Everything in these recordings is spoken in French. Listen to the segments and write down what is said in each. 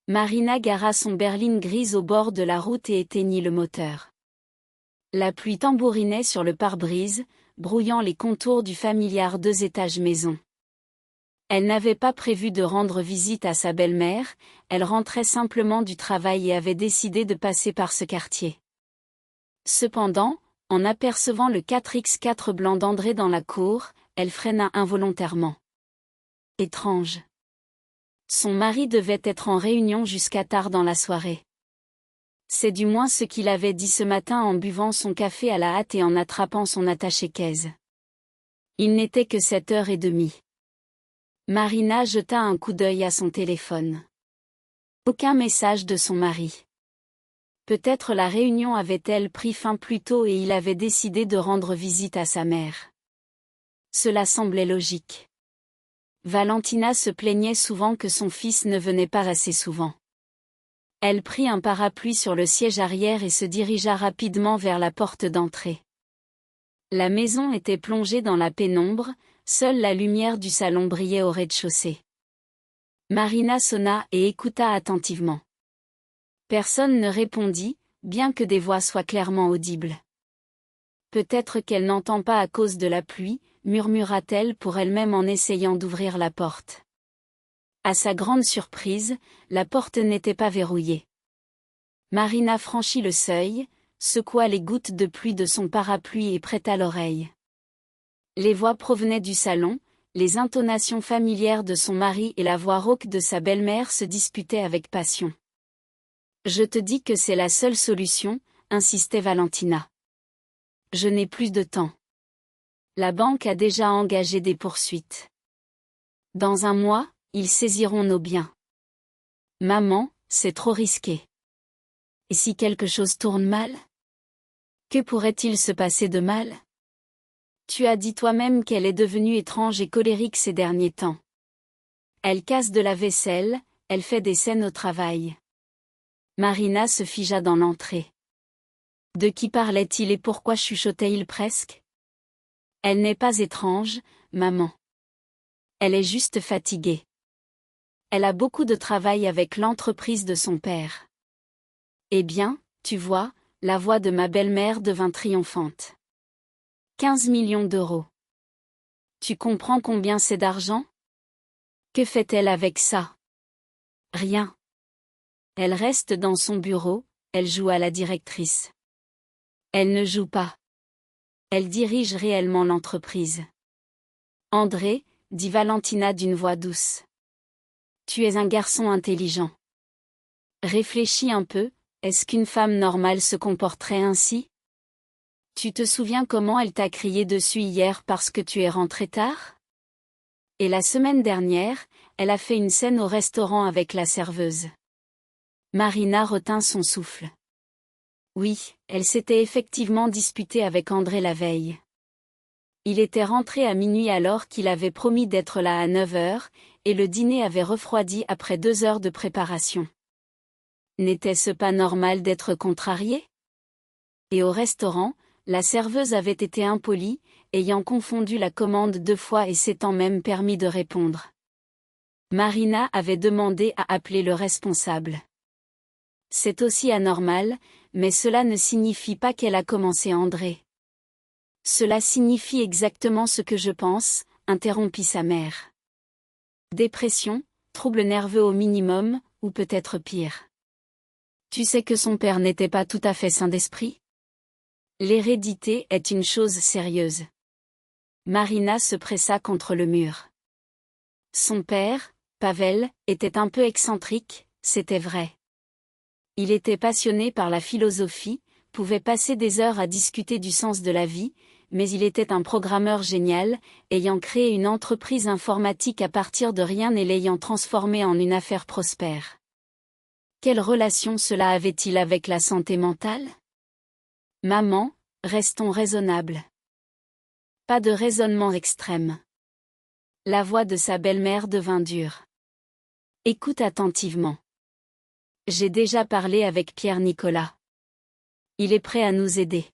Marina gara son berline grise au bord de la route et éteignit le moteur. La pluie tambourinait sur le pare-brise, brouillant les contours du familiar 2 étages maison. Elle n'avait pas prévu de rendre visite à sa belle-mère, elle rentrait simplement du travail et avait décidé de passer par ce quartier. Cependant, en apercevant le 4x4 blanc d'André dans la cour, elle freina involontairement. Étrange. Son mari devait être en réunion jusqu'à tard dans la soirée. C'est du moins ce qu'il avait dit ce matin en buvant son café à la hâte et en attrapant son attaché-caisse. Il n'était que 7h30. Marina jeta un coup d'œil à son téléphone. Aucun message de son mari. Peut-être la réunion avait-elle pris fin plus tôt et il avait décidé de rendre visite à sa mère. Cela semblait logique. Valentina se plaignait souvent que son fils ne venait pas assez souvent. Elle prit un parapluie sur le siège arrière et se dirigea rapidement vers la porte d'entrée. La maison était plongée dans la pénombre, seule la lumière du salon brillait au rez-de-chaussée. Marina sonna et écouta attentivement. Personne ne répondit, bien que des voix soient clairement audibles. Peut-être qu'elle n'entend pas à cause de la pluie, murmura-t-elle pour elle-même en essayant d'ouvrir la porte. À sa grande surprise, la porte n'était pas verrouillée. Marina franchit le seuil, secoua les gouttes de pluie de son parapluie et prêta l'oreille. Les voix provenaient du salon, les intonations familières de son mari et la voix rauque de sa belle-mère se disputaient avec passion. « Je te dis que c'est la seule solution », insistait Valentina. « Je n'ai plus de temps. La banque a déjà engagé des poursuites. Dans un mois, ils saisiront nos biens. Maman, c'est trop risqué. Et si quelque chose tourne mal? Que pourrait-il se passer de mal? Tu as dit toi-même qu'elle est devenue étrange et colérique ces derniers temps. Elle casse de la vaisselle, elle fait des scènes au travail. » Marina se figea dans l'entrée. De qui parlait-il et pourquoi chuchotait-il presque? Elle n'est pas étrange, maman. Elle est juste fatiguée. Elle a beaucoup de travail avec l'entreprise de son père. Eh bien, tu vois, la voix de ma belle-mère devint triomphante. 15 millions d'euros. Tu comprends combien c'est d'argent? Que fait-elle avec ça? Rien. Elle reste dans son bureau, elle joue à la directrice. Elle ne joue pas. Elle dirige réellement l'entreprise. André, dit Valentina d'une voix douce. Tu es un garçon intelligent. Réfléchis un peu, est-ce qu'une femme normale se comporterait ainsi? Tu te souviens comment elle t'a crié dessus hier parce que tu es rentré tard? Et la semaine dernière, elle a fait une scène au restaurant avec la serveuse. Marina retint son souffle. Oui, elle s'était effectivement disputée avec André la veille. Il était rentré à minuit alors qu'il avait promis d'être là à 9h, et le dîner avait refroidi après 2 heures de préparation. N'était-ce pas normal d'être contrarié? Et au restaurant, la serveuse avait été impolie, ayant confondu la commande 2 fois et s'étant même permis de répondre. Marina avait demandé à appeler le responsable. C'est aussi anormal, mais cela ne signifie pas qu'elle a commencé André. Cela signifie exactement ce que je pense, interrompit sa mère. Dépression, troubles nerveux au minimum, ou peut-être pire. Tu sais que son père n'était pas tout à fait sain d'esprit? L'hérédité est une chose sérieuse. Marina se pressa contre le mur. Son père, Pavel, était un peu excentrique, c'était vrai. Il était passionné par la philosophie, pouvait passer des heures à discuter du sens de la vie, mais il était un programmeur génial, ayant créé une entreprise informatique à partir de rien et l'ayant transformée en une affaire prospère. Quelle relation cela avait-il avec la santé mentale? Maman, restons raisonnables. Pas de raisonnement extrême. La voix de sa belle-mère devint dure. Écoute attentivement. J'ai déjà parlé avec Pierre Nicolas. Il est prêt à nous aider.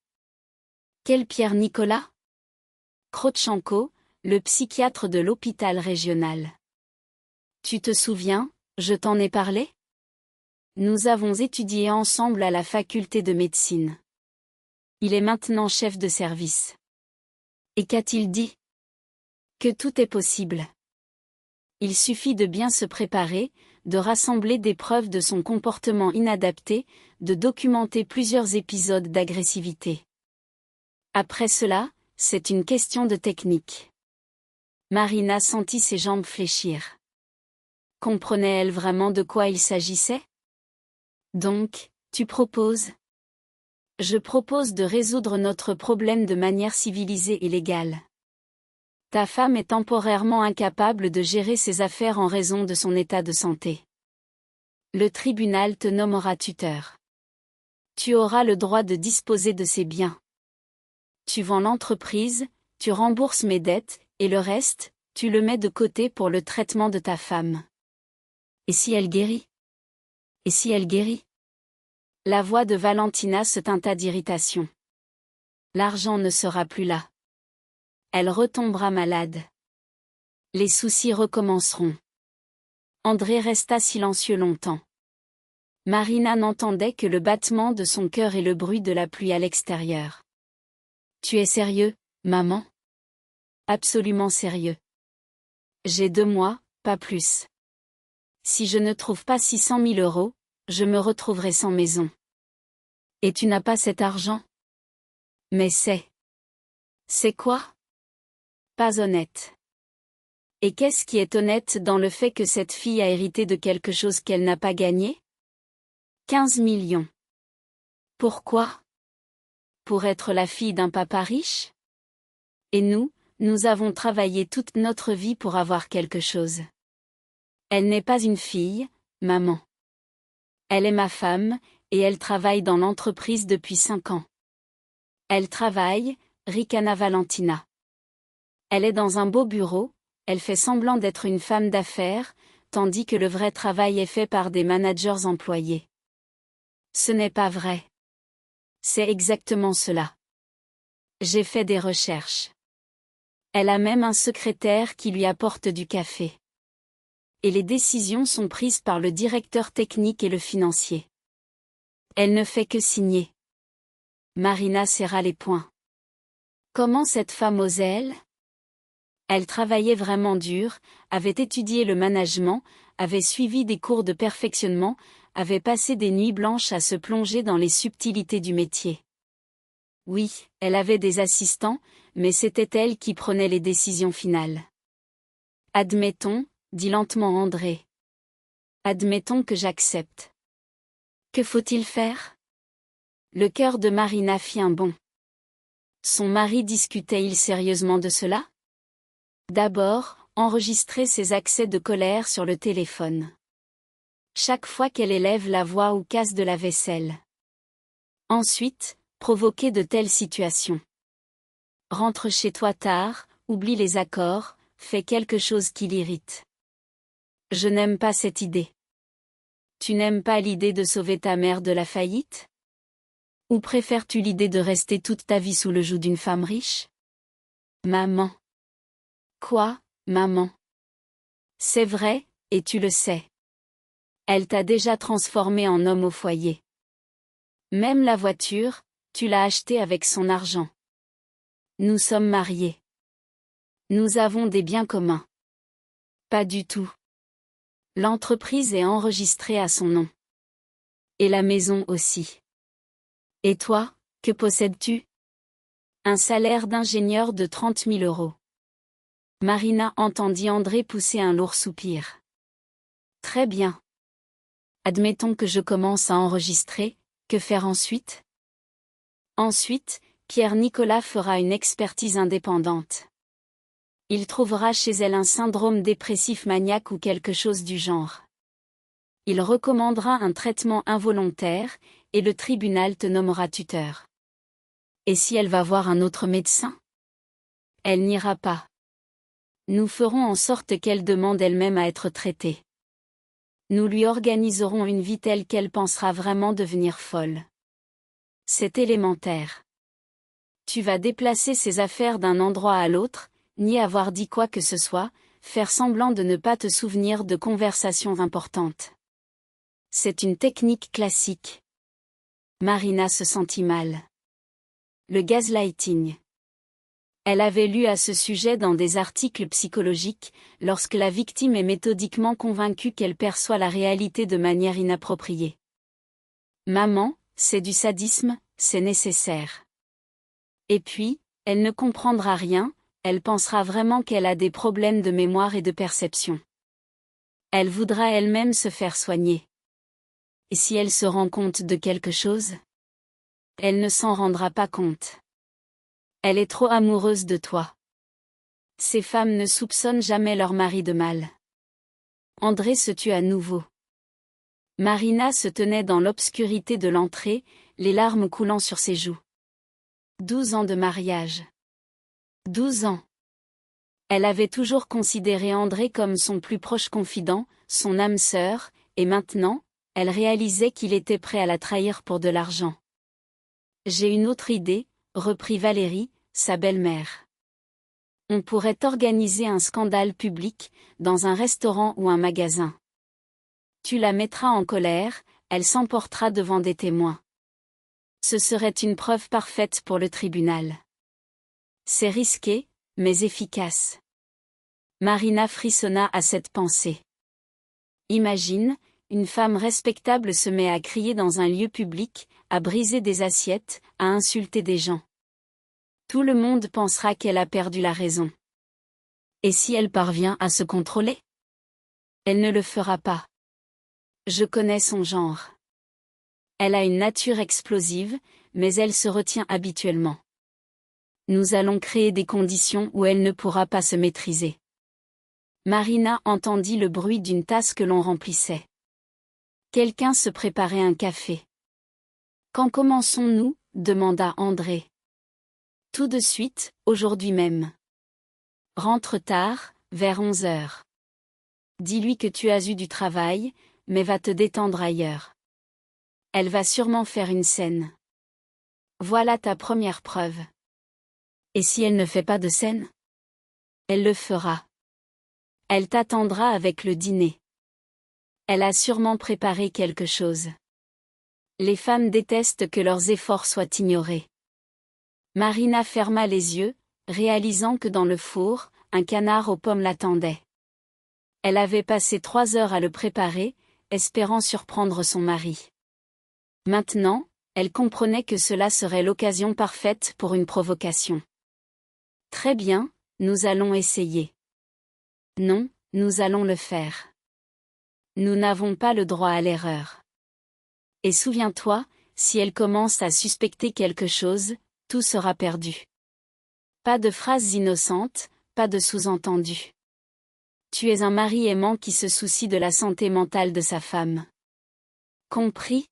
Quel Pierre Nicolas? Krotchenko, le psychiatre de l'hôpital régional. Tu te souviens, je t'en ai parlé? Nous avons étudié ensemble à la faculté de médecine. Il est maintenant chef de service. Et qu'a-t-il dit? Que tout est possible. Il suffit de bien se préparer, de rassembler des preuves de son comportement inadapté, de documenter plusieurs épisodes d'agressivité. Après cela, c'est une question de technique. Marina sentit ses jambes fléchir. Comprenait-elle vraiment de quoi il s'agissait? Donc, tu proposes? Je propose de résoudre notre problème de manière civilisée et légale. Ta femme est temporairement incapable de gérer ses affaires en raison de son état de santé. Le tribunal te nommera tuteur. Tu auras le droit de disposer de ses biens. Tu vends l'entreprise, tu rembourses mes dettes, et le reste, tu le mets de côté pour le traitement de ta femme. Et si elle guérit? Et si elle guérit? La voix de Valentina se teinta d'irritation. L'argent ne sera plus là. Elle retombera malade. Les soucis recommenceront. André resta silencieux longtemps. Marina n'entendait que le battement de son cœur et le bruit de la pluie à l'extérieur. Tu es sérieux, maman? Absolument sérieux. J'ai 2 mois, pas plus. Si je ne trouve pas 600 000 euros, je me retrouverai sans maison. Et tu n'as pas cet argent? Mais c'est... C'est quoi? Pas honnête. Et qu'est-ce qui est honnête dans le fait que cette fille a hérité de quelque chose qu'elle n'a pas gagné? 15 millions. Pourquoi? Pour être la fille d'un papa riche? Et nous avons travaillé toute notre vie pour avoir quelque chose. Elle n'est pas une fille, maman. Elle est ma femme, et elle travaille dans l'entreprise depuis 5 ans. Elle travaille, ricana Valentina. Elle est dans un beau bureau, elle fait semblant d'être une femme d'affaires, tandis que le vrai travail est fait par des managers employés. Ce n'est pas vrai. C'est exactement cela. J'ai fait des recherches. Elle a même un secrétaire qui lui apporte du café. Et les décisions sont prises par le directeur technique et le financier. Elle ne fait que signer. Marina serra les poings. Comment cette femme osait-elle? Elle travaillait vraiment dur, avait étudié le management, avait suivi des cours de perfectionnement, avait passé des nuits blanches à se plonger dans les subtilités du métier. Oui, elle avait des assistants, mais c'était elle qui prenait les décisions finales. Admettons, dit lentement André. Admettons que j'accepte. Que faut-il faire? Le cœur de Marina fit un bond. Son mari discutait-il sérieusement de cela? D'abord, enregistrer ses accès de colère sur le téléphone. Chaque fois qu'elle élève la voix ou casse de la vaisselle. Ensuite, provoquer de telles situations. Rentre chez toi tard, oublie les accords, fais quelque chose qui l'irrite. Je n'aime pas cette idée. Tu n'aimes pas l'idée de sauver ta mère de la faillite? Ou préfères-tu l'idée de rester toute ta vie sous le joug d'une femme riche? Maman. Quoi, maman? C'est vrai, et tu le sais. Elle t'a déjà transformé en homme au foyer. Même la voiture, tu l'as achetée avec son argent. Nous sommes mariés. Nous avons des biens communs. Pas du tout. L'entreprise est enregistrée à son nom. Et la maison aussi. Et toi, que possèdes-tu? Un salaire d'ingénieur de 30 000 euros. Marina entendit André pousser un lourd soupir. Très bien. Admettons que je commence à enregistrer, que faire ensuite? Ensuite, Pierre-Nicolas fera une expertise indépendante. Il trouvera chez elle un syndrome dépressif maniaque ou quelque chose du genre. Il recommandera un traitement involontaire, et le tribunal te nommera tuteur. Et si elle va voir un autre médecin? Elle n'ira pas. Nous ferons en sorte qu'elle demande elle-même à être traitée. Nous lui organiserons une vie telle qu'elle pensera vraiment devenir folle. C'est élémentaire. Tu vas déplacer ses affaires d'un endroit à l'autre, ni avoir dit quoi que ce soit, faire semblant de ne pas te souvenir de conversations importantes. C'est une technique classique. Marina se sentit mal. Le gaslighting. Elle avait lu à ce sujet dans des articles psychologiques, lorsque la victime est méthodiquement convaincue qu'elle perçoit la réalité de manière inappropriée. Maman, c'est du sadisme, c'est nécessaire. Et puis, elle ne comprendra rien, elle pensera vraiment qu'elle a des problèmes de mémoire et de perception. Elle voudra elle-même se faire soigner. Et si elle se rend compte de quelque chose? Elle ne s'en rendra pas compte. Elle est trop amoureuse de toi. Ces femmes ne soupçonnent jamais leur mari de mal. André se tut à nouveau. Marina se tenait dans l'obscurité de l'entrée, les larmes coulant sur ses joues. 12 ans de mariage. 12 ans. Elle avait toujours considéré André comme son plus proche confident, son âme sœur, et maintenant, elle réalisait qu'il était prêt à la trahir pour de l'argent. J'ai une autre idée, reprit Valérie, sa belle-mère. On pourrait organiser un scandale public, dans un restaurant ou un magasin. Tu la mettras en colère, elle s'emportera devant des témoins. Ce serait une preuve parfaite pour le tribunal. C'est risqué, mais efficace. Marina frissonna à cette pensée. Imagine, une femme respectable se met à crier dans un lieu public, à briser des assiettes, à insulter des gens. Tout le monde pensera qu'elle a perdu la raison. Et si elle parvient à se contrôler? Elle ne le fera pas. Je connais son genre. Elle a une nature explosive, mais elle se retient habituellement. Nous allons créer des conditions où elle ne pourra pas se maîtriser. Marina entendit le bruit d'une tasse que l'on remplissait. Quelqu'un se préparait un café. Quand commençons-nous? Demanda André. Tout de suite, aujourd'hui même. Rentre tard, vers 11 heures. Dis-lui que tu as eu du travail, mais va te détendre ailleurs. Elle va sûrement faire une scène. Voilà ta première preuve. Et si elle ne fait pas de scène? Elle le fera. Elle t'attendra avec le dîner. Elle a sûrement préparé quelque chose. Les femmes détestent que leurs efforts soient ignorés. Marina ferma les yeux, réalisant que dans le four, un canard aux pommes l'attendait. Elle avait passé 3 heures à le préparer, espérant surprendre son mari. Maintenant, elle comprenait que cela serait l'occasion parfaite pour une provocation. Très bien, nous allons essayer. Non, nous allons le faire. Nous n'avons pas le droit à l'erreur. Et souviens-toi, si elle commence à suspecter quelque chose, tout sera perdu. Pas de phrases innocentes, pas de sous-entendus. Tu es un mari aimant qui se soucie de la santé mentale de sa femme. Compris?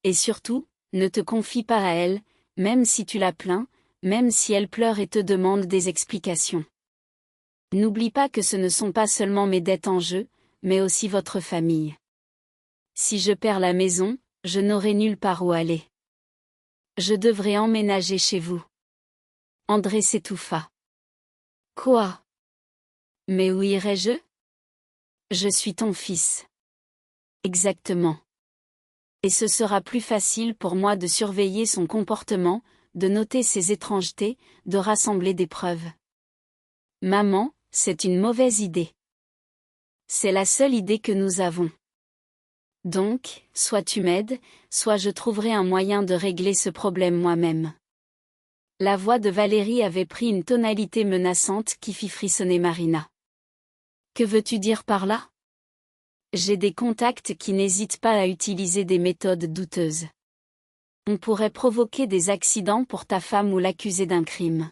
Et surtout, ne te confie pas à elle, même si tu la plains, même si elle pleure et te demande des explications. N'oublie pas que ce ne sont pas seulement mes dettes en jeu, mais aussi votre famille. Si je perds la maison, je n'aurai nulle part où aller. Je devrais emménager chez vous. André s'étouffa. Quoi? Mais où irais-je? Je suis ton fils. Exactement. Et ce sera plus facile pour moi de surveiller son comportement, de noter ses étrangetés, de rassembler des preuves. Maman, c'est une mauvaise idée. C'est la seule idée que nous avons. Donc, soit tu m'aides, soit je trouverai un moyen de régler ce problème moi-même. La voix de Valérie avait pris une tonalité menaçante qui fit frissonner Marina. Que veux-tu dire par là? J'ai des contacts qui n'hésitent pas à utiliser des méthodes douteuses. On pourrait provoquer des accidents pour ta femme ou l'accuser d'un crime.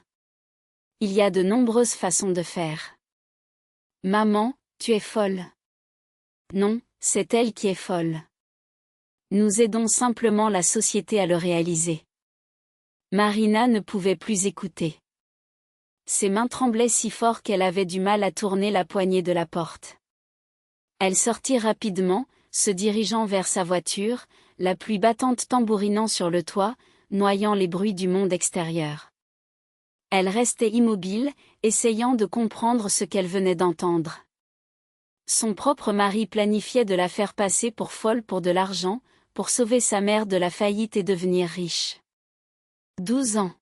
Il y a de nombreuses façons de faire. Maman, tu es folle. Non, c'est elle qui est folle. Nous aidons simplement la société à le réaliser. Marina ne pouvait plus écouter. Ses mains tremblaient si fort qu'elle avait du mal à tourner la poignée de la porte. Elle sortit rapidement, se dirigeant vers sa voiture, la pluie battante tambourinant sur le toit, noyant les bruits du monde extérieur. Elle restait immobile, essayant de comprendre ce qu'elle venait d'entendre. Son propre mari planifiait de la faire passer pour folle pour de l'argent, pour sauver sa mère de la faillite et devenir riche. 12 ans.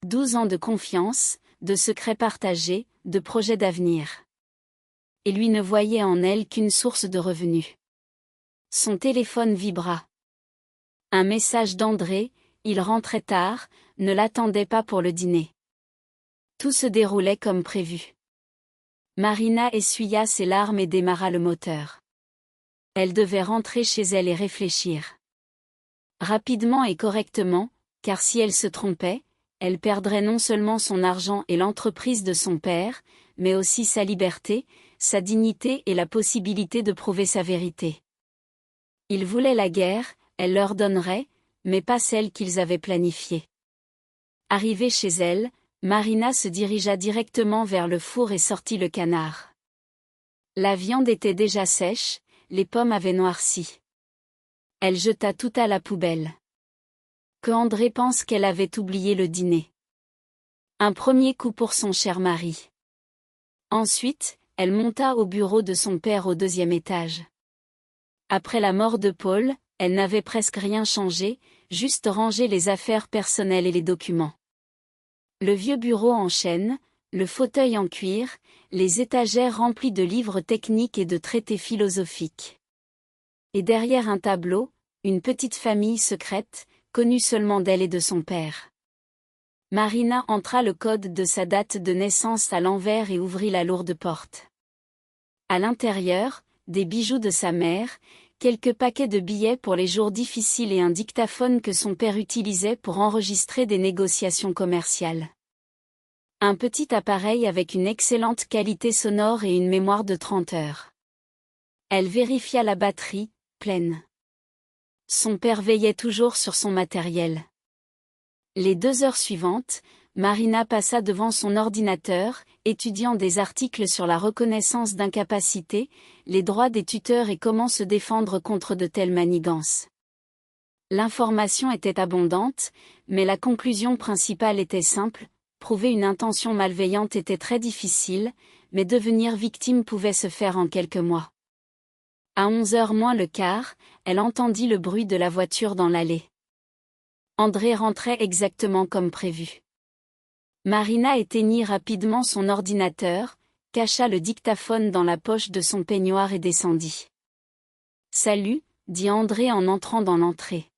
12 ans de confiance, de secrets partagés, de projets d'avenir. Et lui ne voyait en elle qu'une source de revenus. Son téléphone vibra. Un message d'André, il rentrait tard, ne l'attendait pas pour le dîner. Tout se déroulait comme prévu. Marina essuya ses larmes et démarra le moteur. Elle devait rentrer chez elle et réfléchir. Rapidement et correctement, car si elle se trompait, elle perdrait non seulement son argent et l'entreprise de son père, mais aussi sa liberté, sa dignité et la possibilité de prouver sa vérité. Ils voulaient la guerre, elle leur donnerait, mais pas celle qu'ils avaient planifiée. Arrivée chez elle, Marina se dirigea directement vers le four et sortit le canard. La viande était déjà sèche, les pommes avaient noirci. Elle jeta tout à la poubelle. Que André pense qu'elle avait oublié le dîner. Un premier coup pour son cher mari. Ensuite, elle monta au bureau de son père au 2e étage. Après la mort de Paul, elle n'avait presque rien changé, juste rangé les affaires personnelles et les documents. Le vieux bureau en chêne, le fauteuil en cuir, les étagères remplies de livres techniques et de traités philosophiques. Et derrière un tableau, une petite famille secrète, connue seulement d'elle et de son père. Marina entra le code de sa date de naissance à l'envers et ouvrit la lourde porte. À l'intérieur, des bijoux de sa mère, quelques paquets de billets pour les jours difficiles et un dictaphone que son père utilisait pour enregistrer des négociations commerciales. Un petit appareil avec une excellente qualité sonore et une mémoire de 30 heures. Elle vérifia la batterie, pleine. Son père veillait toujours sur son matériel. Les 2 heures suivantes, Marina passa devant son ordinateur, étudiant des articles sur la reconnaissance d'incapacité, les droits des tuteurs et comment se défendre contre de telles manigances. L'information était abondante, mais la conclusion principale était simple, prouver une intention malveillante était très difficile, mais devenir victime pouvait se faire en quelques mois. À 11h moins le quart, elle entendit le bruit de la voiture dans l'allée. André rentrait exactement comme prévu. Marina éteignit rapidement son ordinateur, cacha le dictaphone dans la poche de son peignoir et descendit. « Salut », dit André en entrant dans l'entrée.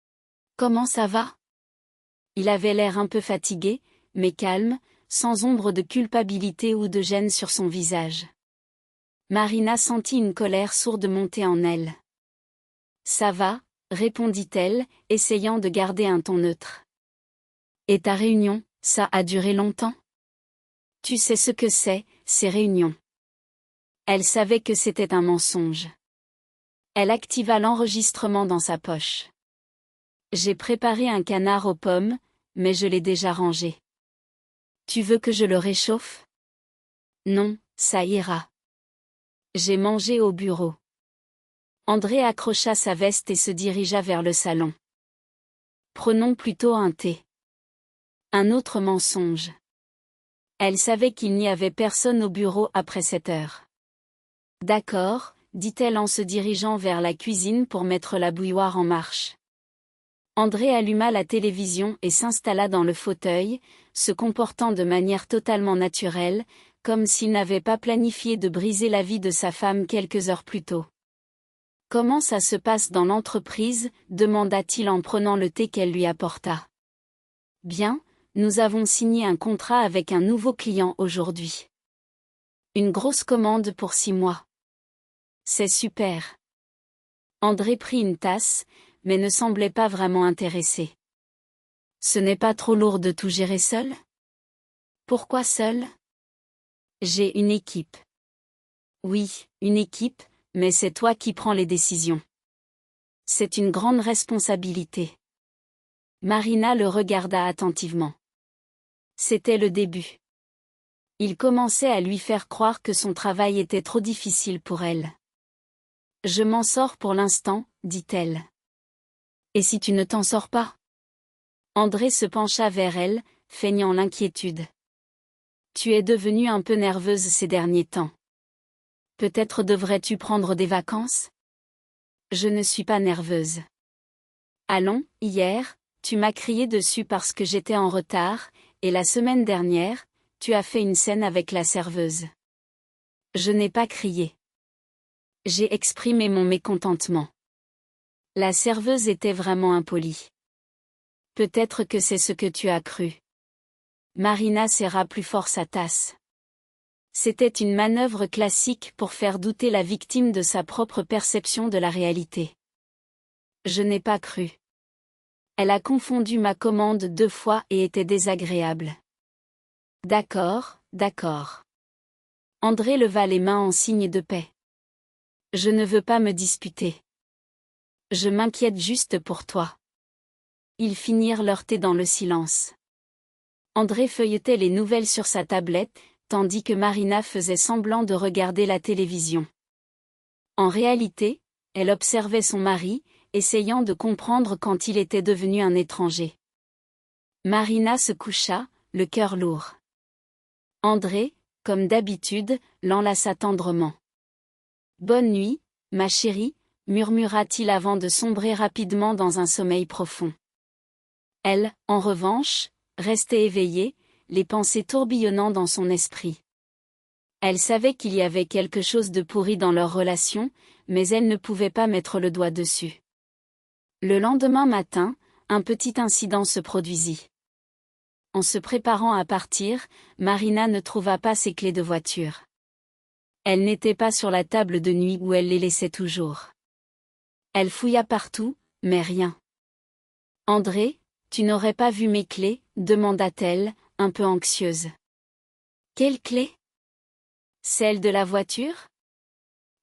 « Comment ça va ?» Il avait l'air un peu fatigué, mais calme, sans ombre de culpabilité ou de gêne sur son visage. Marina sentit une colère sourde monter en elle. « Ça va », répondit-elle, essayant de garder un ton neutre. « Et ta réunion, ça a duré longtemps ? Tu sais ce que c'est, ces réunions. » Elle savait que c'était un mensonge. Elle activa l'enregistrement dans sa poche. « J'ai préparé un canard aux pommes, mais je l'ai déjà rangé. Tu veux que je le réchauffe ? Non, ça ira. J'ai mangé au bureau. » André accrocha sa veste et se dirigea vers le salon. « Prenons plutôt un thé. » Un autre mensonge. Elle savait qu'il n'y avait personne au bureau après 7 heures. « D'accord, » dit-elle en se dirigeant vers la cuisine pour mettre la bouilloire en marche. André alluma la télévision et s'installa dans le fauteuil, se comportant de manière totalement naturelle, comme s'il n'avait pas planifié de briser la vie de sa femme quelques heures plus tôt. « Comment ça se passe dans l'entreprise ?» demanda-t-il en prenant le thé qu'elle lui apporta. « Bien, nous avons signé un contrat avec un nouveau client aujourd'hui. Une grosse commande pour 6 mois. C'est super. » André prit une tasse, mais ne semblait pas vraiment intéressé. « Ce n'est pas trop lourd de tout gérer seul ? » ?»« Pourquoi seul ? » ?»« J'ai une équipe. » »« Oui, une équipe, mais c'est toi qui prends les décisions. C'est une grande responsabilité. » Marina le regarda attentivement. C'était le début. Il commençait à lui faire croire que son travail était trop difficile pour elle. « Je m'en sors pour l'instant, » dit-elle. « Et si tu ne t'en sors pas ?» André se pencha vers elle, feignant l'inquiétude. « Tu es devenue un peu nerveuse ces derniers temps. Peut-être devrais-tu prendre des vacances? Je ne suis pas nerveuse. Allons, hier, tu m'as crié dessus parce que j'étais en retard, et la semaine dernière, tu as fait une scène avec la serveuse. Je n'ai pas crié. J'ai exprimé mon mécontentement. La serveuse était vraiment impolie. Peut-être que c'est ce que tu as cru. Marina serra plus fort sa tasse. C'était une manœuvre classique pour faire douter la victime de sa propre perception de la réalité. Je n'ai pas cru. Elle a confondu ma commande 2 fois et était désagréable. D'accord, d'accord. André leva les mains en signe de paix. Je ne veux pas me disputer. Je m'inquiète juste pour toi. Ils finirent leur thé dans le silence. André feuilletait les nouvelles sur sa tablette, tandis que Marina faisait semblant de regarder la télévision. En réalité, elle observait son mari, essayant de comprendre quand il était devenu un étranger. Marina se coucha, le cœur lourd. André, comme d'habitude, l'enlaça tendrement. « Bonne nuit, ma chérie », murmura-t-il avant de sombrer rapidement dans un sommeil profond. Elle, en revanche, restait éveillée, les pensées tourbillonnant dans son esprit. Elle savait qu'il y avait quelque chose de pourri dans leur relation, mais elle ne pouvait pas mettre le doigt dessus. Le lendemain matin, un petit incident se produisit. En se préparant à partir, Marina ne trouva pas ses clés de voiture. Elles n'étaient pas sur la table de nuit où elle les laissait toujours. Elle fouilla partout, mais rien. « André, tu n'aurais pas vu mes clés ?» demanda-t-elle, un peu anxieuse. « Quelles clés ? Celles de la voiture ?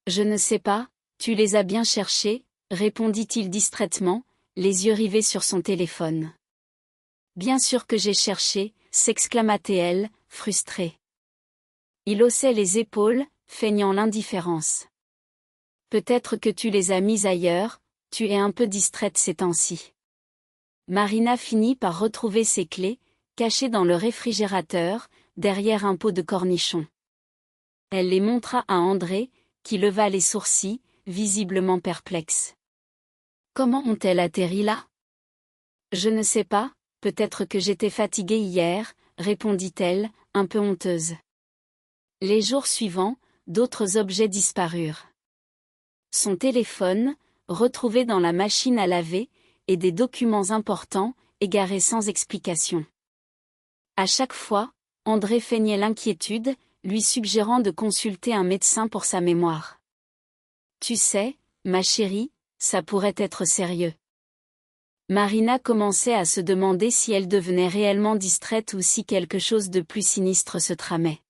Je ne sais pas, tu les as bien cherchées, répondit-il distraitement, les yeux rivés sur son téléphone. Bien sûr que j'ai cherché, s'exclama-t-elle, frustrée. Il haussait les épaules, feignant l'indifférence. Peut-être que tu les as mises ailleurs, tu es un peu distraite ces temps-ci. Marina finit par retrouver ses clés, cachées dans le réfrigérateur, derrière un pot de cornichons. Elle les montra à André, qui leva les sourcils, visiblement perplexe. Comment ont-elles atterri là ? Je ne sais pas, peut-être que j'étais fatiguée hier, répondit-elle, un peu honteuse. Les jours suivants, d'autres objets disparurent. Son téléphone, retrouvé dans la machine à laver, et des documents importants, égarés sans explication. À chaque fois, André feignait l'inquiétude, lui suggérant de consulter un médecin pour sa mémoire. Tu sais, ma chérie, ça pourrait être sérieux. Marina commençait à se demander si elle devenait réellement distraite ou si quelque chose de plus sinistre se tramait.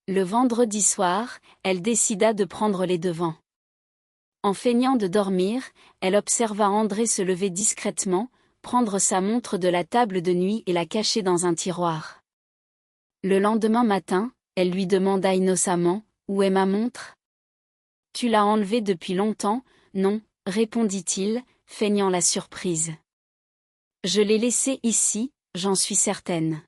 Le vendredi soir, elle décida de prendre les devants. En feignant de dormir, elle observa André se lever discrètement, prendre sa montre de la table de nuit et la cacher dans un tiroir. Le lendemain matin, elle lui demanda innocemment, « Où est ma montre ? » « Tu l'as enlevée depuis longtemps, non ?» répondit-il, feignant la surprise. « Je l'ai laissée ici, j'en suis certaine. »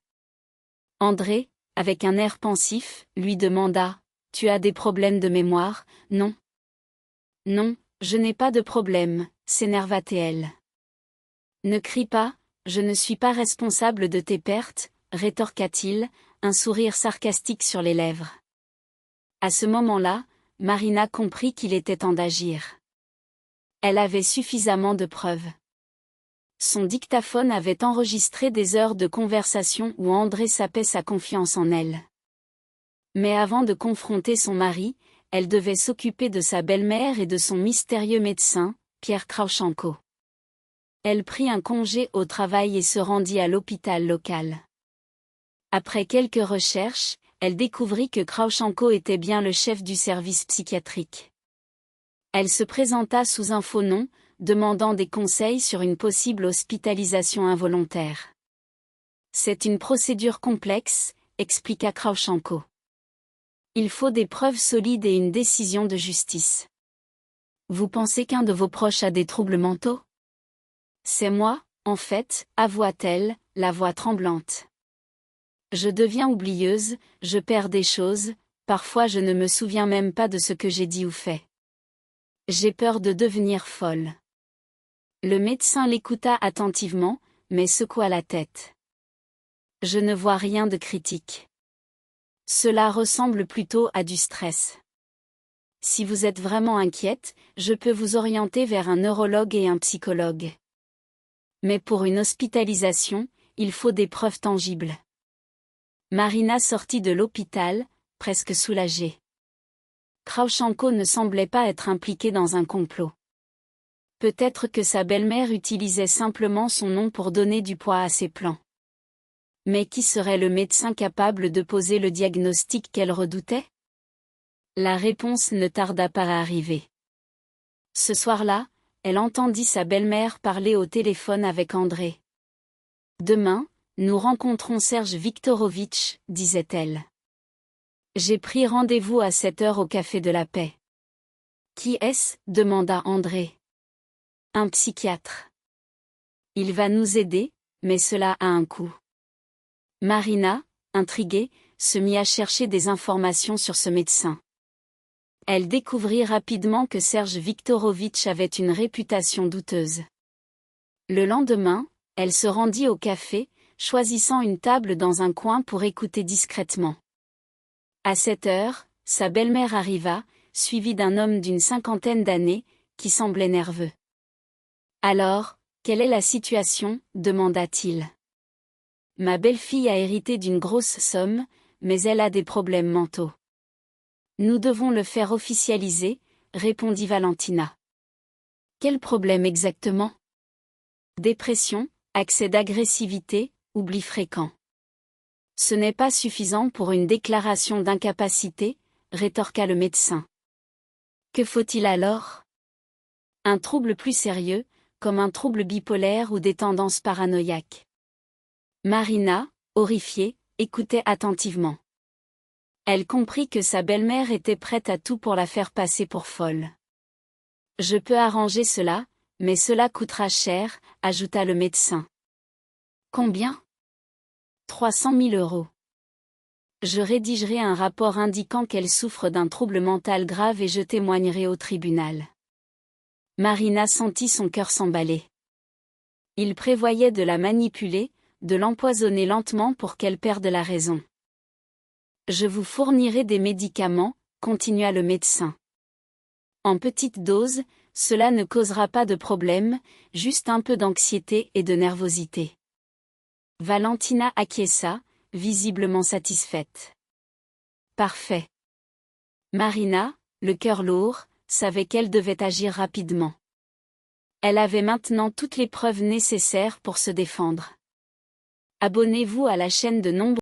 André, avec un air pensif, lui demanda, « Tu as des problèmes de mémoire, non ?» « Non, je n'ai pas de problème, » s'énerva-t-elle. « Ne crie pas, je ne suis pas responsable de tes pertes, » rétorqua-t-il, un sourire sarcastique sur les lèvres. À ce moment-là, Marina comprit qu'il était temps d'agir. Elle avait suffisamment de preuves. Son dictaphone avait enregistré des heures de conversation où André sapait sa confiance en elle. Mais avant de confronter son mari, elle devait s'occuper de sa belle-mère et de son mystérieux médecin, Pierre Kraushenko. Elle prit un congé au travail et se rendit à l'hôpital local. Après quelques recherches, elle découvrit que Kraushenko était bien le chef du service psychiatrique. Elle se présenta sous un faux nom, demandant des conseils sur une possible hospitalisation involontaire. « C'est une procédure complexe », expliqua Kraushenko. « Il faut des preuves solides et une décision de justice. Vous pensez qu'un de vos proches a des troubles mentaux ? C'est moi, en fait, avoua-t-elle, la voix tremblante. Je deviens oublieuse, je perds des choses, parfois je ne me souviens même pas de ce que j'ai dit ou fait. J'ai peur de devenir folle. Le médecin l'écouta attentivement, mais secoua la tête. Je ne vois rien de critique. Cela ressemble plutôt à du stress. Si vous êtes vraiment inquiète, je peux vous orienter vers un neurologue et un psychologue. Mais pour une hospitalisation, il faut des preuves tangibles. Marina sortit de l'hôpital, presque soulagée. Kravchenko ne semblait pas être impliqué dans un complot. Peut-être que sa belle-mère utilisait simplement son nom pour donner du poids à ses plans. Mais qui serait le médecin capable de poser le diagnostic qu'elle redoutait? La réponse ne tarda pas à arriver. Ce soir-là, elle entendit sa belle-mère parler au téléphone avec André. « Demain, nous rencontrons Serge Viktorovitch, disait-elle. J'ai pris rendez-vous à 7 heures au Café de la Paix. Qui est-ce? Demanda André. Un psychiatre. Il va nous aider, mais cela a un coût. Marina, intriguée, se mit à chercher des informations sur ce médecin. Elle découvrit rapidement que Serge Viktorovitch avait une réputation douteuse. Le lendemain, elle se rendit au café, choisissant une table dans un coin pour écouter discrètement. À 7 heures, sa belle-mère arriva, suivie d'un homme d'une 50aine d'années, qui semblait nerveux. « Alors, quelle est la situation ?» demanda-t-il. « Ma belle-fille a hérité d'une grosse somme, mais elle a des problèmes mentaux. » « Nous devons le faire officialiser, » répondit Valentina. « Quel problème exactement ? » Dépression, accès d'agressivité, oubli fréquent. « Ce n'est pas suffisant pour une déclaration d'incapacité, » rétorqua le médecin. « Que faut-il alors ? Un trouble plus sérieux, comme un trouble bipolaire ou des tendances paranoïaques. » Marina, horrifiée, écoutait attentivement. Elle comprit que sa belle-mère était prête à tout pour la faire passer pour folle. « Je peux arranger cela, mais cela coûtera cher, » ajouta le médecin. « Combien ? 300 000 €. Je rédigerai un rapport indiquant qu'elle souffre d'un trouble mental grave et je témoignerai au tribunal. » Marina sentit son cœur s'emballer. Il prévoyait de la manipuler, de l'empoisonner lentement pour qu'elle perde la raison. « Je vous fournirai des médicaments, » continua le médecin. « En petite dose, cela ne causera pas de problème, juste un peu d'anxiété et de nervosité. » Valentina acquiesça, visiblement satisfaite. « Parfait. » Marina, le cœur lourd, savait qu'elle devait agir rapidement. Elle avait maintenant toutes les preuves nécessaires pour se défendre. Abonnez-vous à la chaîne de nombreux